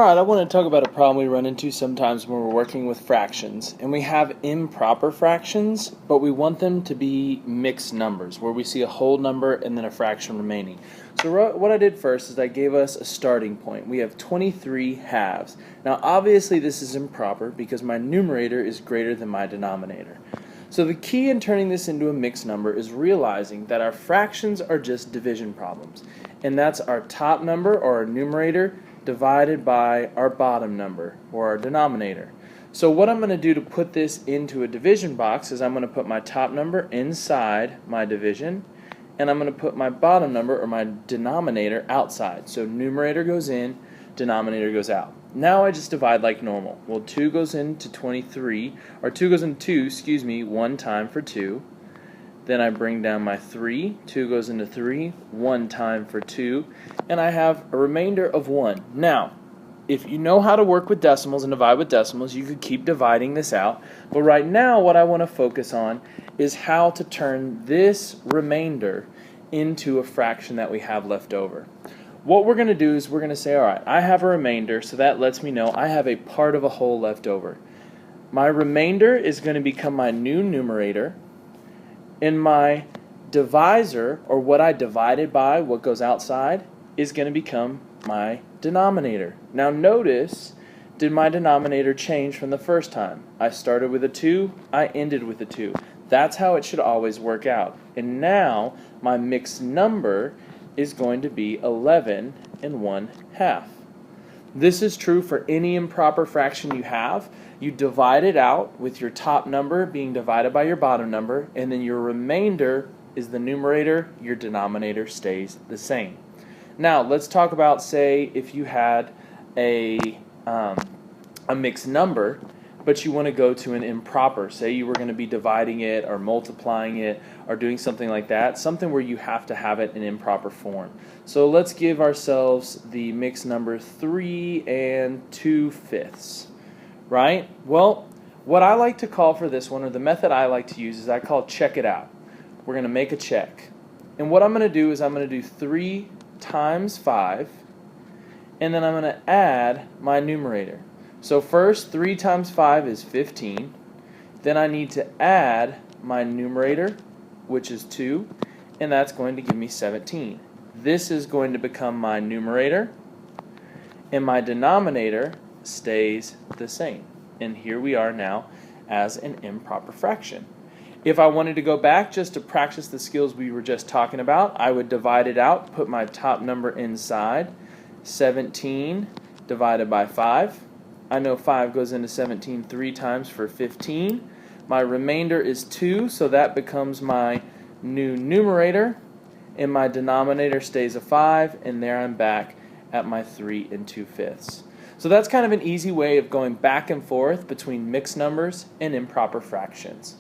Alright, I want to talk about a problem we run into sometimes when we're working with fractions. And we have improper fractions, but we want them to be mixed numbers, where we see a whole number and then a fraction remaining. So what I did first is I gave us a starting point. We have 23 halves. Now obviously this is improper because my numerator is greater than my denominator. So the key in turning this into a mixed number is realizing that our fractions are just division problems. And that's our top number, or our numerator, divided by our bottom number, or our denominator. So what I'm going to do to put this into a division box is I'm going to put my top number inside my division, and I'm going to put my bottom number, or my denominator, outside. So numerator goes in, denominator goes out. Now I just divide like normal. Well, 2 goes into 23, or 2 goes into 2, excuse me, one time for 2. Then I bring down my 3, 2 goes into 3, one time for 2, and I have a remainder of 1. Now, if you know how to work with decimals and divide with decimals, you could keep dividing this out, but right now what I want to focus on is how to turn this remainder into a fraction that we have left over. What we're going to do is we're going to say, alright, I have a remainder, so that lets me know I have a part of a whole left over. My remainder is going to become my new numerator, and my divisor, or what I divided by, what goes outside, is going to become my denominator. Now notice, did my denominator change from the first time? I started with a 2, I ended with a 2. That's how it should always work out. And now my mixed number is going to be 11 1/2. This is true for any improper fraction you have. You divide it out with your top number being divided by your bottom number, and then your remainder is the numerator, your denominator stays the same. Now let's talk about, say, if you had a mixed number, but you want to go to an improper. Say you were going to be dividing it or multiplying it or doing something like that, something where you have to have it in improper form. So let's give ourselves the mixed number 3 2/5, right? Well, what I like to call for this one, or the method I like to use, is I call check it out. We're going to make a check. And what I'm going to do is I'm going to do 3 times 5, and then I'm going to add my numerator. So first, 3 times 5 is 15. Then I need to add my numerator, which is 2, and that's going to give me 17. This is going to become my numerator, and my denominator stays the same. And here we are now as an improper fraction. If I wanted to go back just to practice the skills we were just talking about, I would divide it out, put my top number inside, 17 divided by 5. I know 5 goes into 17 3 times for 15. My remainder is 2, so that becomes my new numerator, and my denominator stays a 5, and there I'm back at my 3 2/5. So that's kind of an easy way of going back and forth between mixed numbers and improper fractions.